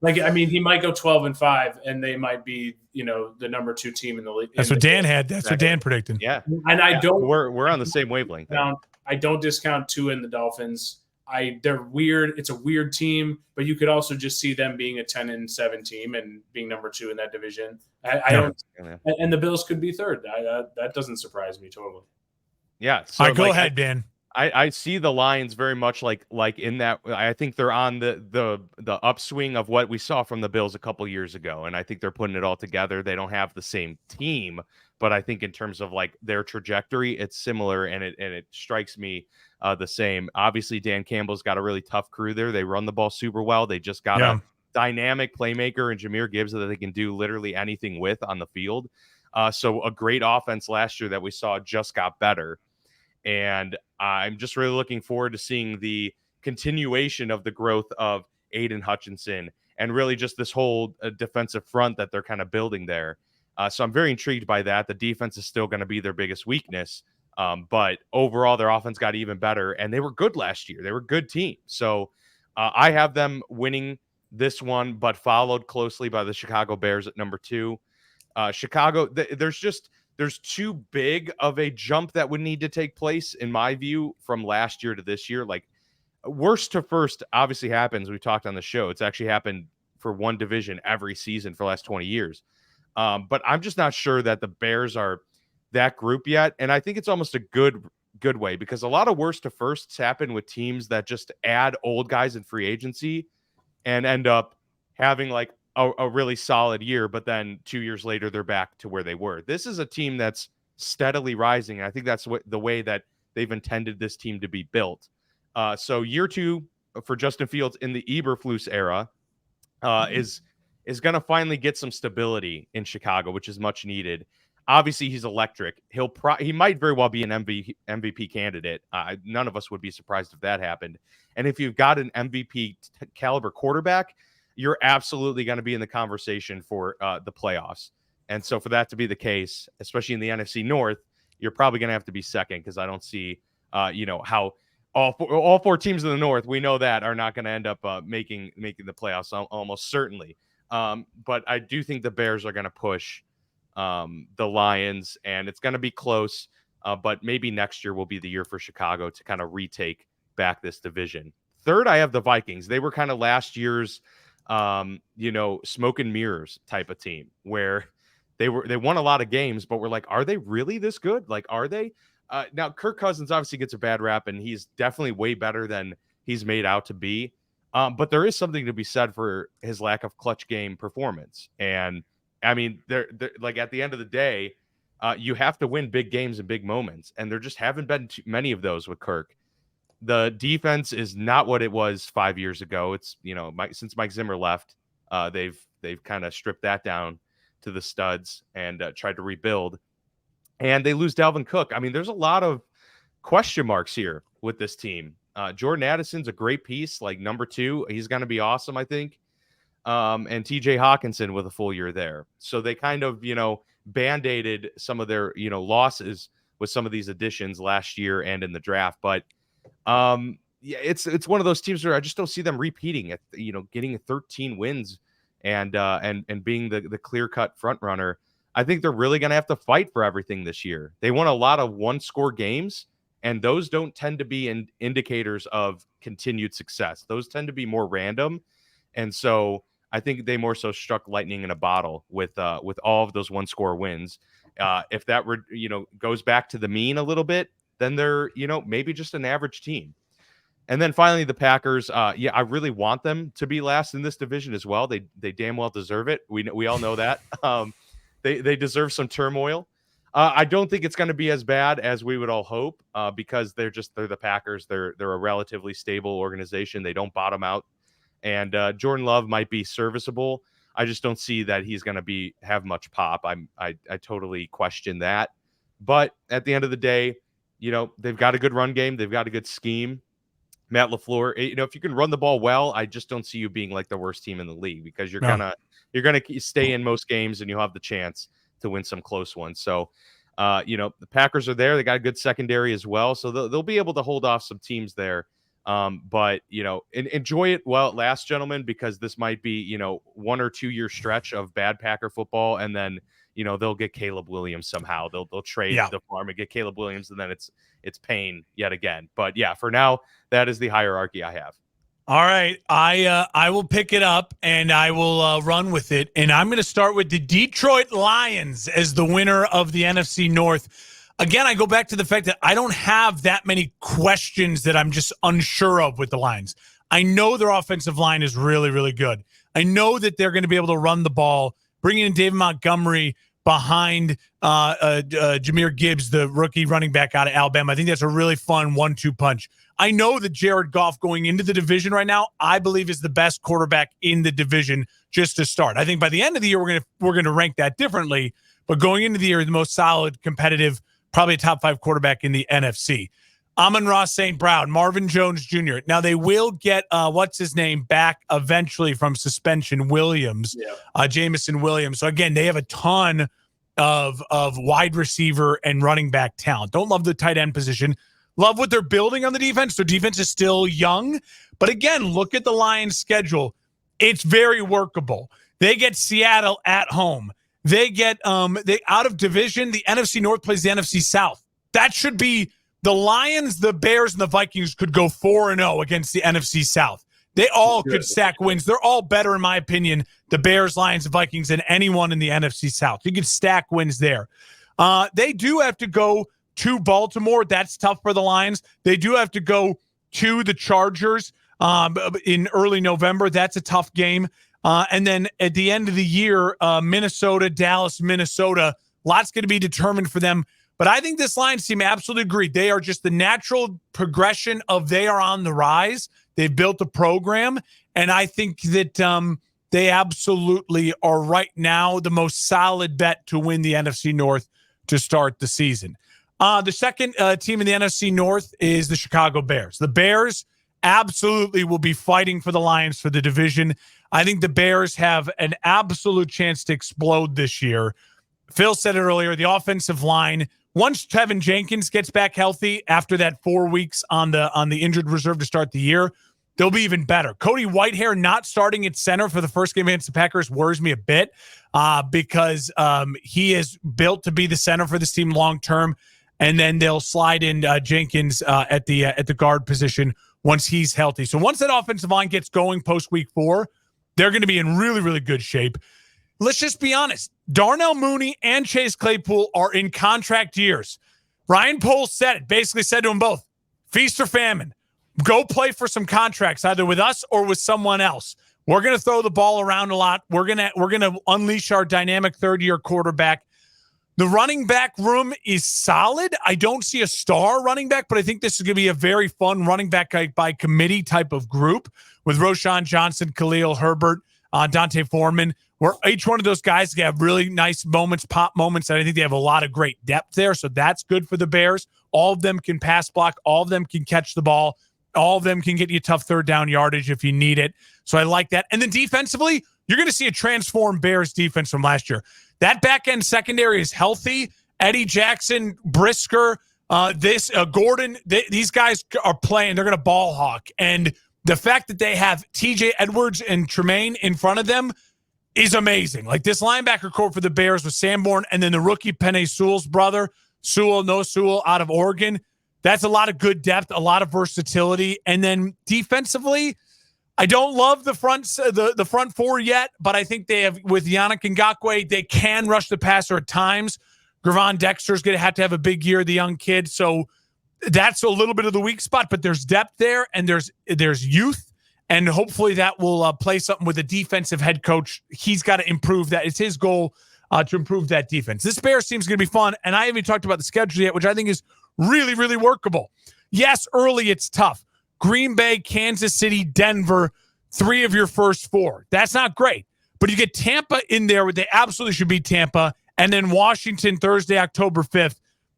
He might go 12-5, and they might be, the number 2 team in the league. That's what Dan had. That's what Dan predicted. Yeah, and I don't. We're on the same wavelength. I don't discount Tua and the Dolphins. They're weird. It's a weird team, but you could also just see them being a 10-7 team and being number 2 in that division. And the Bills could be third. That doesn't surprise me totally. Yeah. So, all right, go ahead, Dan. I see the Lions very much like in that. I think they're on the upswing of what we saw from the Bills a couple years ago, and I think they're putting it all together. They don't have the same team, but I think in terms of like their trajectory, it's similar, and it strikes me the same. Obviously, Dan Campbell's got a really tough crew there. They run the ball super well. They just got a dynamic playmaker in Jahmyr Gibbs that they can do literally anything with on the field. So a great offense last year that we saw just got better. And I'm just really looking forward to seeing the continuation of the growth of Aiden Hutchinson and really just this whole defensive front that they're kind of building there. So I'm very intrigued by that. The defense is still going to be their biggest weakness. But overall, their offense got even better, and they were good last year. They were a good team. So I have them winning this one, but followed closely by the Chicago Bears at number 2. Chicago, there's too big of a jump that would need to take place, in my view, from last year to this year. Like, worst to first obviously happens. We talked on the show. It's actually happened for one division every season for the last 20 years. But I'm just not sure that the Bears are that group yet. And I think it's almost a good way, because a lot of worst to firsts happen with teams that just add old guys in free agency and end up having like a really solid year, but then 2 years later they're back to where they were. This is a team that's steadily rising, and I think that's the way that they've intended this team to be built. So year 2 for Justin Fields in the Eberflus era is going to finally get some stability in Chicago, which is much needed. Obviously, he's electric. He might very well be an MVP candidate. None of us would be surprised if that happened. And if you've got an MVP caliber quarterback, you're absolutely going to be in the conversation for the playoffs. And so for that to be the case, especially in the NFC North, you're probably going to have to be second, because I don't see, how all four teams in the North, we know that, are not going to end up making the playoffs almost certainly. But I do think the Bears are going to push the Lions, and it's going to be close. But maybe next year will be the year for Chicago to kind of retake back this division. Third, I have the Vikings. They were kind of last year's smoke and mirrors type of team, where they won a lot of games, but we're like, are they really this good? Like, are they? Now Kirk Cousins obviously gets a bad rap, and he's definitely way better than he's made out to be. But there is something to be said for his lack of clutch game performance. And I mean, they're like, at the end of the day, you have to win big games and big moments, and there just haven't been too many of those with Kirk. The defense is not what it was 5 years ago. It's, since Mike Zimmer left, they've They've kind of stripped that down to the studs and tried to rebuild. And they lose Dalvin Cook. I mean, there's a lot of question marks here with this team. Jordan Addison's a great piece, like number 2. He's going to be awesome, I think. And TJ Hawkinson with a full year there. So they kind of, band-aided some of their, losses with some of these additions last year and in the draft. But yeah, it's one of those teams where I just don't see them repeating it, getting 13 wins and being the clear-cut front runner. I think they're really going to have to fight for everything this year. They won a lot of one-score games, and those don't tend to be indicators of continued success. Those tend to be more random. And so I think they more so struck lightning in a bottle with all of those one-score wins. If that goes back to the mean a little bit, then they're maybe just an average team. And then finally the Packers. I really want them to be last in this division as well. They damn well deserve it. We all know that. They deserve some turmoil. I don't think it's going to be as bad as we would all hope because they're the Packers. They're a relatively stable organization. They don't bottom out. And Jordan Love might be serviceable. I just don't see that he's going to have much pop. I totally question that. But at the end of the day, they've got a good run game. They've got a good scheme. Matt LaFleur, if you can run the ball well, I just don't see you being like the worst team in the league because you're gonna stay in most games and you'll have the chance to win some close ones. So, the Packers are there. They got a good secondary as well, so they'll be able to hold off some teams there. But enjoy it while it lasts, gentlemen, because this might be 1 or 2 year stretch of bad Packer football, and then they'll get Caleb Williams somehow. They'll trade the farm and get Caleb Williams, and then it's pain yet again. But yeah, for now, that is the hierarchy I have. All right, I will pick it up and I will run with it, and I'm going to start with the Detroit Lions as the winner of the NFC North. Again, I go back to the fact that I don't have that many questions that I'm just unsure of with the Lions. I know their offensive line is really, really good. I know that they're going to be able to run the ball, bringing in David Montgomery behind Jahmyr Gibbs, the rookie running back out of Alabama. I think that's a really fun 1-2 punch. I know that Jared Goff going into the division right now, I believe is the best quarterback in the division just to start. I think by the end of the year, we're going to rank that differently. But going into the year, the most solid, competitive, probably a top 5 quarterback in the NFC. Amon-Ra St. Brown, Marvin Jones Jr. Now, they will get, back eventually from suspension, Williams, Jameson Williams. So, again, they have a ton of wide receiver and running back talent. Don't love the tight end position. Love what they're building on the defense. Their defense is still young. But, again, look at the Lions' schedule. It's very workable. They get Seattle at home. They get out of division. The NFC North plays the NFC South. That should be the Lions, the Bears, and the Vikings could go 4-0 against the NFC South. They all could stack wins. They're all better, in my opinion, the Bears, Lions, and Vikings than anyone in the NFC South. You could stack wins there. They do have to go to Baltimore. That's tough for the Lions. They do have to go to the Chargers in early November. That's a tough game. And then at the end of the year, Minnesota, Dallas, Minnesota, lots going to be determined for them. But I think this Lions team, absolutely agree. They are just the natural progression of they are on the rise. They've built a program. And I think that they absolutely are right now the most solid bet to win the NFC North to start the season. The second team in the NFC North is the Chicago Bears. The Bears absolutely will be fighting for the Lions for the division. I think the Bears have an absolute chance to explode this year. Phil said it earlier, the offensive line, once Tevin Jenkins gets back healthy after that 4 weeks on the injured reserve to start the year, they'll be even better. Cody Whitehair not starting at center for the first game against the Packers worries me a bit because he is built to be the center for this team long term, and then they'll slide in Jenkins at the guard position once he's healthy. So once that offensive line gets going post week 4, they're going to be in really, really good shape. Let's just be honest. Darnell Mooney and Chase Claypool are in contract years. Ryan Poles basically said to them both, feast or famine. Go play for some contracts, either with us or with someone else. We're going to throw the ball around a lot. We're going to unleash our dynamic third-year quarterback. The running back room is solid. I don't see a star running back, but I think this is going to be a very fun running back by committee type of group with Roshan Johnson, Khalil Herbert, Dante Foreman, where each one of those guys can have really nice moments, pop moments, and I think they have a lot of great depth there, so that's good for the Bears. All of them can pass block. All of them can catch the ball. All of them can get you tough third down yardage if you need it. So I like that. And then defensively, you're going to see a transformed Bears defense from last year. That back-end secondary is healthy. Eddie Jackson, Brisker, Gordon, these guys are playing. They're going to ball hawk. And the fact that they have TJ Edwards and Tremaine in front of them is amazing. Like this linebacker core for the Bears with Sanborn and then the rookie Penei Sewell's brother, Sewell out of Oregon. That's a lot of good depth, a lot of versatility. And then defensively, I don't love the front four yet, but I think they have, with Yannick Ngakoue, they can rush the passer at times. Gravon Dexter's going to have a big year, the young kid. So that's a little bit of the weak spot, but there's depth there and there's youth. And hopefully that will play something with a defensive head coach. He's got to improve that. It's his goal to improve that defense. This Bears team is going to be fun. And I haven't talked about the schedule yet, which I think is really, really workable. Yes, early it's tough. Green Bay, Kansas City, Denver, 3 of your first 4. That's not great. But you get Tampa in there where they absolutely should beat Tampa. And then Washington, Thursday, October 5th,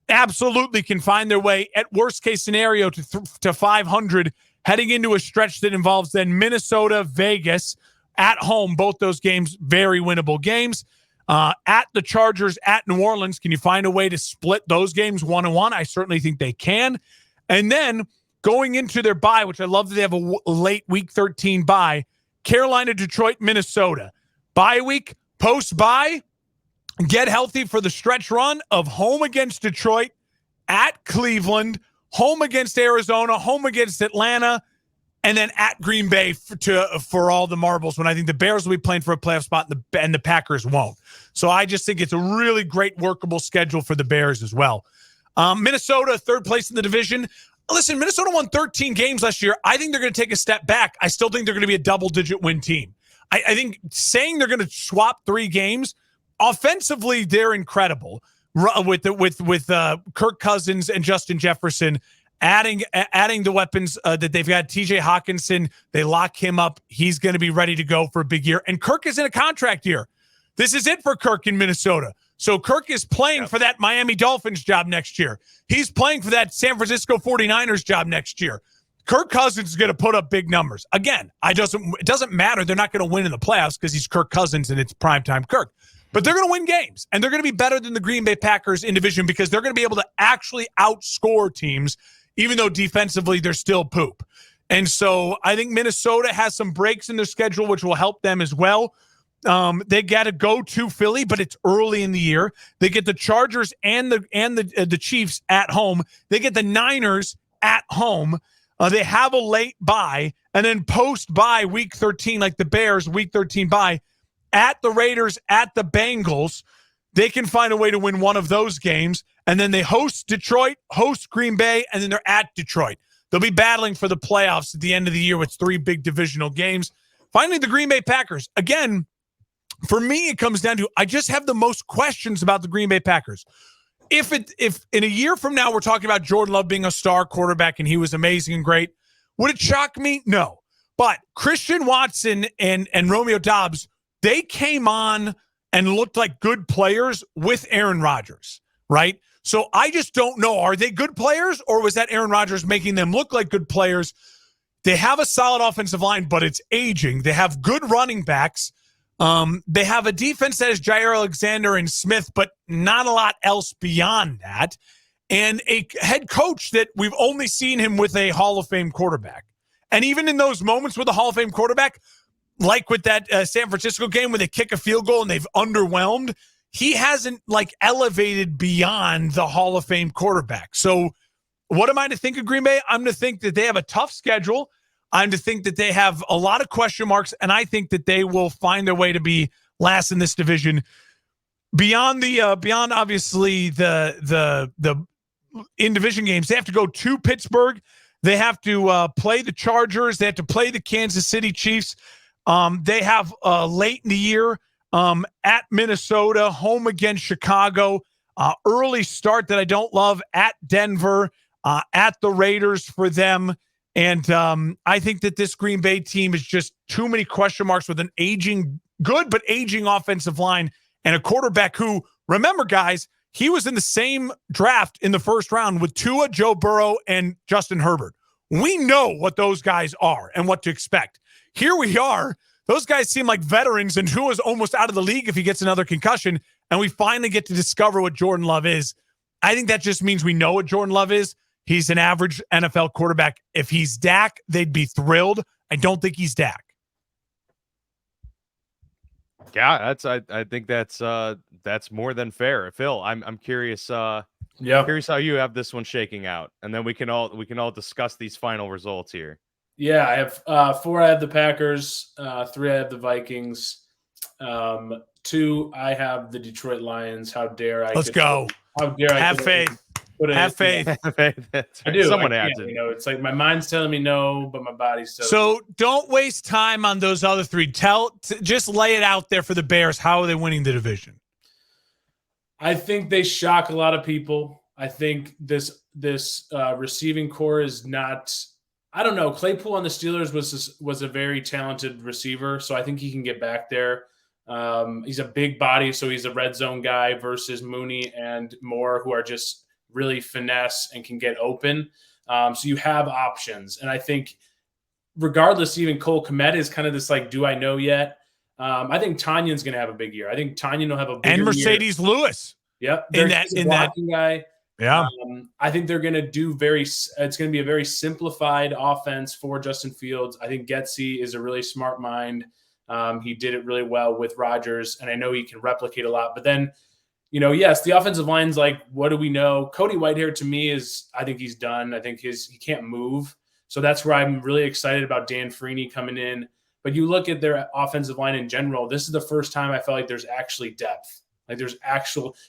absolutely can find their way at worst case scenario to 500, heading into a stretch that involves then Minnesota, Vegas at home. Both those games, very winnable games. At the Chargers, at New Orleans, can you find a way to split those games 1-1? I certainly think they can. And then going into their bye, which I love that they have a late Week 13 bye, Carolina, Detroit, Minnesota. Bye week, post-bye, get healthy for the stretch run of home against Detroit, at Cleveland, home against Arizona, home against Atlanta, and then at Green Bay for all the marbles when I think the Bears will be playing for a playoff spot and the Packers won't. So I just think it's a really great workable schedule for the Bears as well. Minnesota, 3rd place in the division. Listen, Minnesota won 13 games last year. I think they're going to take a step back. I still think they're going to be a double-digit win team. I think saying they're going to swap 3 games, offensively, they're incredible with Kirk Cousins and Justin Jefferson. Adding the weapons that they've got, TJ Hawkinson, they lock him up. He's going to be ready to go for a big year. And Kirk is in a contract year. This is it for Kirk in Minnesota. So Kirk is playing for that Miami Dolphins job next year. He's playing for that San Francisco 49ers job next year. Kirk Cousins is going to put up big numbers. Again, it doesn't matter. They're not going to win in the playoffs because he's Kirk Cousins and it's primetime Kirk. But they're going to win games. And they're going to be better than the Green Bay Packers in division because they're going to be able to actually outscore teams, even though defensively they're still poop. And so I think Minnesota has some breaks in their schedule, which will help them as well. They got to go to Philly, but it's early in the year. They get the Chargers and the Chiefs at home. They get the Niners at home. They have a late bye, and then post-bye Week 13, like the Bears, Week 13 bye, at the Raiders, at the Bengals. They can find a way to win one of those games, and then they host Detroit, host Green Bay, and then they're at Detroit. They'll be battling for the playoffs at the end of the year with 3 big divisional games. Finally, the Green Bay Packers. Again, for me, it comes down to I just have the most questions about the Green Bay Packers. If in a year from now we're talking about Jordan Love being a star quarterback and he was amazing and great, would it shock me? No. But Christian Watson and Romeo Doubs, they came on and looked like good players with Aaron Rodgers, right? So I just don't know. Are they good players or was that Aaron Rodgers making them look like good players? They have a solid offensive line, but it's aging. They have good running backs. They have a defense that is Jair Alexander and Smith, but not a lot else beyond that. And a head coach that we've only seen him with a Hall of Fame quarterback. And even in those moments with a Hall of Fame quarterback, like with that San Francisco game where they kick a field goal and they've underwhelmed, he hasn't elevated beyond the Hall of Fame quarterback. So what am I to think of Green Bay? I'm to think that they have a tough schedule. I'm to think that they have a lot of question marks, and I think that they will find their way to be last in this division. Beyond obviously the in-division games, they have to go to Pittsburgh. They have to play the Chargers. They have to play the Kansas City Chiefs. They have late in the year at Minnesota, home against Chicago. Early start that I don't love at Denver, at the Raiders for them. And I think that this Green Bay team is just too many question marks with an aging good but aging offensive line and a quarterback who, remember, guys, he was in the same draft in the first round with Tua, Joe Burrow, and Justin Herbert. We know what those guys are and what to expect. Here we are. Those guys seem like veterans, and Tua's almost out of the league if he gets another concussion, and we finally get to discover what Jordan Love is. I think that just means we know what Jordan Love is. He's an average NFL quarterback. If he's Dak, they'd be thrilled. I don't think he's Dak. Yeah, I think that's more than fair. Phil, I'm curious. Curious how you have this one shaking out, and then we can all discuss these final results here. Yeah, I have 4. I have the Packers. 3. I have the Vikings. 2. I have the Detroit Lions. How dare I? Let's go. How dare I? Have faith. Have faith. I do. Someone has it. You know, it's like my mind's telling me no, but my body's telling So me. don't waste time on those other 3. Just lay it out there for the Bears. How are they winning the division? I think they shock a lot of people. I think this receiving core is not. I don't know. Claypool on the Steelers was a very talented receiver, so I think he can get back there. He's a big body, so he's a red zone guy versus Mooney and Moore, who are just really finesse and can get open. So you have options, and I think regardless, even Cole Kmet is kind of this like, do I know yet? I think Tanyan's going to have a big year. I think Tanyan will have a big year. And Mercedes Lewis. Yep. In that guy. Yeah. I think they're going to do it's going to be a very simplified offense for Justin Fields. I think Getsy is a really smart mind. He did it really well with Rodgers, and I know he can replicate a lot. But then, yes, the offensive line's like, what do we know? Cody Whitehair to me I think he's done. I think he can't move. So that's where I'm really excited about Dan Freeney coming in. But you look at their offensive line in general, this is the first time I felt like there's actually depth. Like there's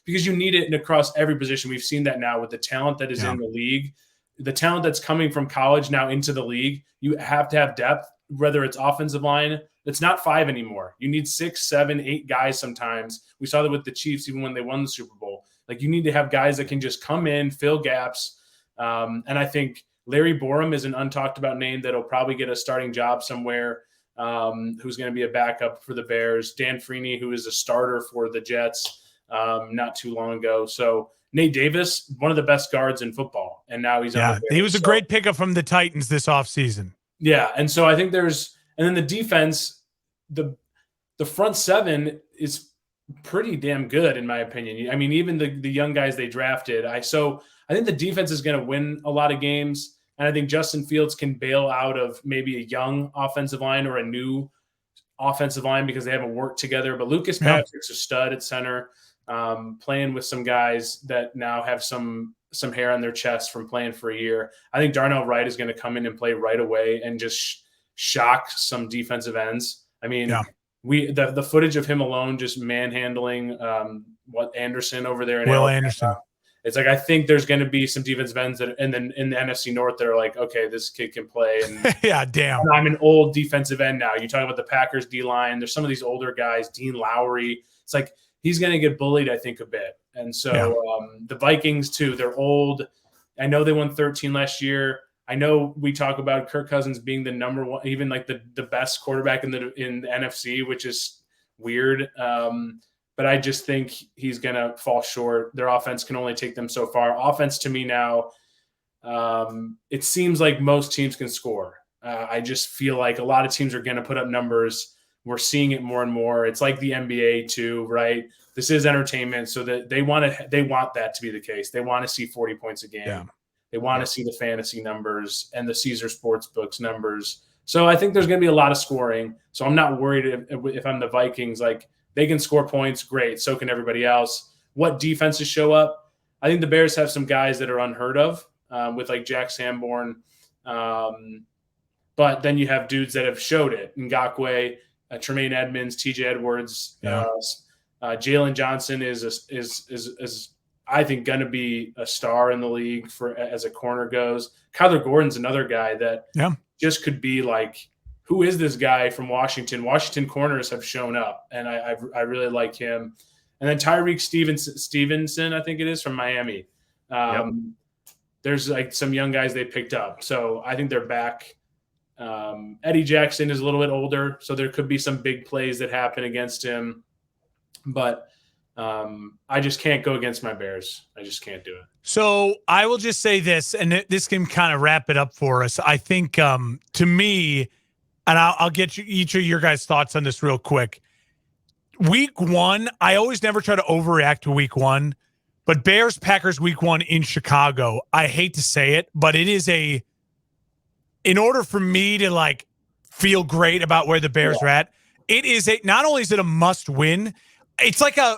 because you need it across every position. We've seen that now with the talent that is in the league, the talent that's coming from college now into the league. You have to have depth, whether it's offensive line. It's not 5 anymore. You need 6, 7, 8 guys sometimes. We saw that with the Chiefs, even when they won the Super Bowl. Like you need to have guys that can just come in, fill gaps. And I think Larry Borum is an untalked about name that'll probably get a starting job somewhere. Who's going to be a backup for the Bears. Dan Freeney, who is a starter for the Jets not too long ago. So Nate Davis, one of the best guards in football. And now he's on the Bears. He was a great pickup from the Titans this offseason. Yeah. And so I think and then the defense, the front 7 is pretty damn good in my opinion. I mean, even the young guys they drafted. I think the defense is going to win a lot of games. And I think Justin Fields can bail out of maybe a young offensive line or a new offensive line because they haven't worked together. But Lucas Patrick's a stud at center, playing with some guys that now have some hair on their chest from playing for a year. I think Darnell Wright is going to come in and play right away and just shock some defensive ends. I mean, the footage of him alone just manhandling Anderson over there. Will Anderson. It's like I think there's going to be some defensive ends and then in the NFC North that are like, okay, this kid can play. And yeah, damn. I'm an old defensive end now. You talk about the Packers D line. There's some of these older guys, Dean Lowry. It's like he's going to get bullied, I think, a bit. And so the Vikings too. They're old. I know they won 13 last year. I know we talk about Kirk Cousins being the number one, even like the best quarterback in the NFC, which is weird. But I just think he's going to fall short. Their offense can only take them so far. Offense to me now, it seems like most teams can score. I just feel like a lot of teams are going to put up numbers. We're seeing it more and more. It's like the NBA too, right? This is entertainment, so that they want that to be the case. They want to see 40 points a game. Yeah. They want to see the fantasy numbers and the Caesar Sportsbooks numbers. So I think there's going to be a lot of scoring. So I'm not worried if I'm the Vikings. Like, they can score points, great. So can everybody else. What defenses show up? I think the Bears have some guys that are unheard of with like Jack Sanborn. But then you have dudes that have showed it. Ngakoue, Tremaine Edmonds, TJ Edwards, Jalen Johnson is I think going to be a star in the league as a corner goes. Kyler Gordon's another guy that just could be like, who is this guy from Washington? Washington corners have shown up, and I really like him. And then Tyreek Stevenson, I think it is, from Miami. There's like some young guys they picked up. So I think they're back. Eddie Jackson is a little bit older, so there could be some big plays that happen against him. But I just can't go against my Bears. I just can't do it. So I will just say this, and this can kind of wrap it up for us. I think to me, and I'll get you each of your guys' thoughts on this real quick. Week 1, I always never try to overreact to week 1, but Bears-Packers week 1 in Chicago, I hate to say it, but it is in order for me to like feel great about where the Bears are at, it is not only is it a must win, it's like a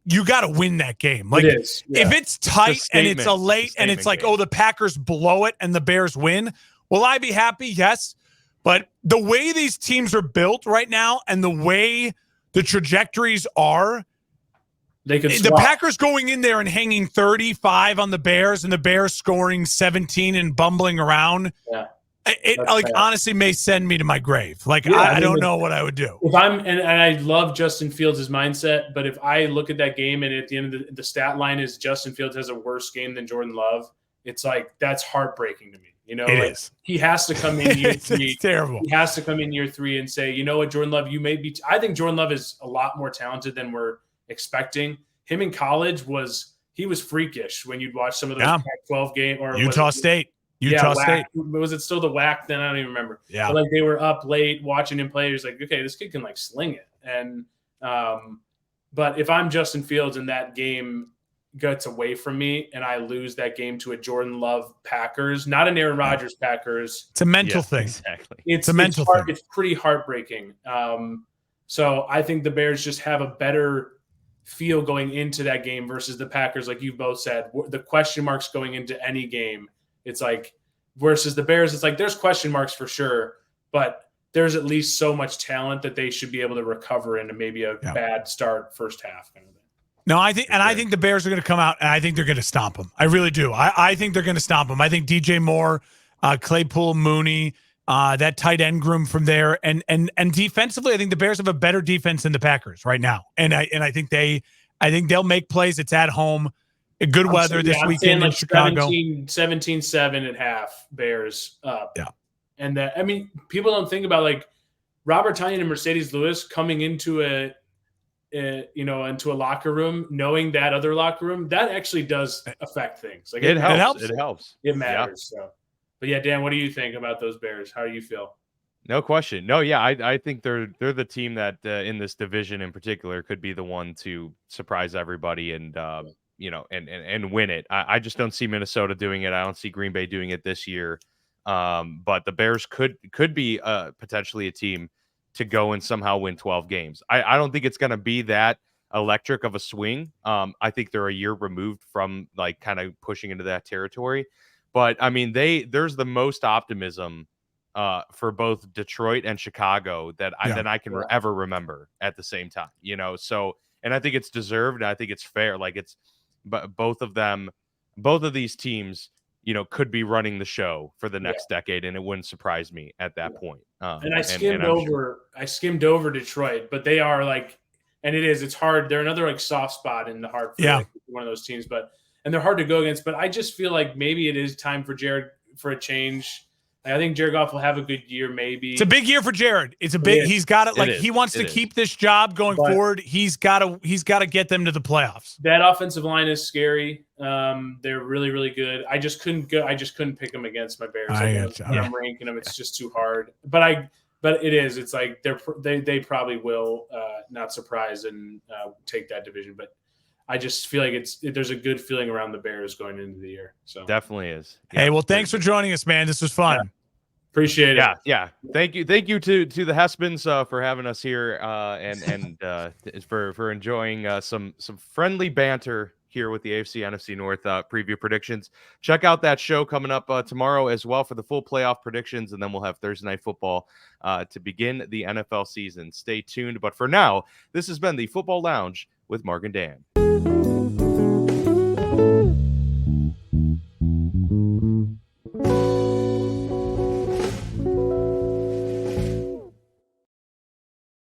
you got to win that game. Like, it is. Yeah. If it's tight and it's a late and it's like, oh, the Packers blow it and the Bears win, will I be happy? Yes. But the way these teams are built right now and the way the trajectories are, the Packers going in there and hanging 35 on the Bears and the Bears scoring 17 and bumbling around. Yeah. It honestly may send me to my grave. Like, I don't know what I would do. If and I love Justin Fields' mindset, but if I look at that game and at the end of the stat line is Justin Fields has a worse game than Jordan Love, it's like, that's heartbreaking to me. You know, it is. He has to come in year 3. It's terrible. He has to come in year 3 and say, you know what, Jordan Love, you may be. I think Jordan Love is a lot more talented than we're expecting. Him in college was freakish when you'd watch some of those Pac-12 games or Utah State. State. Was it still the WAC then? I don't even remember. Yeah. But like they were up late watching him play. He was like, okay, this kid can like sling it. And but if I'm Justin Fields and that game gets away from me and I lose that game to a Jordan Love Packers, not an Aaron Rodgers Packers. It's a mental thing. Exactly. It's a mental thing. It's pretty heartbreaking. So I think the Bears just have a better feel going into that game versus the Packers. Like you both said, the question marks going into any game. It's like versus the Bears, it's like there's question marks for sure, but there's at least so much talent that they should be able to recover into maybe a bad start first half kind of thing. No, I think the Bears are going to come out and I think they're going to stomp them. I really do. I think they're going to stomp them. I think DJ Moore, Claypool, Mooney, that tight end groom from there, and defensively, I think the Bears have a better defense than the Packers right now, and I think they'll make plays. It's at home. Good weather this weekend in Chicago. 17-7 at half, Bears up. Yeah. And that, I mean, people don't think about like Robert Tonyan and Mercedes Lewis coming into into a locker room, knowing that other locker room, that actually does affect things. Like it helps. It helps. It matters. Yeah. So, but yeah, Dan, what do you think about those Bears? How do you feel? No question. No, yeah, I think they're the team that in this division in particular could be the one to surprise everybody and and win it. I just don't see Minnesota doing it. I don't see Green Bay doing it this year. But the Bears could be potentially a team to go and somehow win 12 games. I don't think it's going to be that electric of a swing. I think they're a year removed from like kind of pushing into that territory. But I mean, there's the most optimism for both Detroit and Chicago that I can ever remember at the same time. So and I think it's deserved. And I think it's fair. Like but both of these teams, could be running the show for the next decade, and it wouldn't surprise me at that point. And I skimmed over Detroit, but they are like, and it's hard. They're another like soft spot in the heart for like, one of those teams, and they're hard to go against. But I just feel like maybe it is time for Jared for a change. I think Jared Goff will have a good year. Maybe it's a big year for Jared. It's a big. He's got it. Like he wants to keep this job going forward. He's got to get them to the playoffs. That offensive line is scary. They're really, really good. I just couldn't pick them against my Bears. I'm ranking them. It's just too hard. But it is. It's like they probably will not surprise and take that division. But I just feel like there's a good feeling around the Bears going into the year. So definitely is. Yeah. Hey, well, thanks for joining us, man. This was fun. Yeah. Appreciate it. Yeah. Thank you to the Hespens for having us here and for enjoying some friendly banter here with the AFC NFC North preview predictions. Check out that show coming up tomorrow as well for the full playoff predictions, and then we'll have Thursday Night Football to begin the NFL season. Stay tuned. But for now, this has been the Football Lounge with Mark and Dan.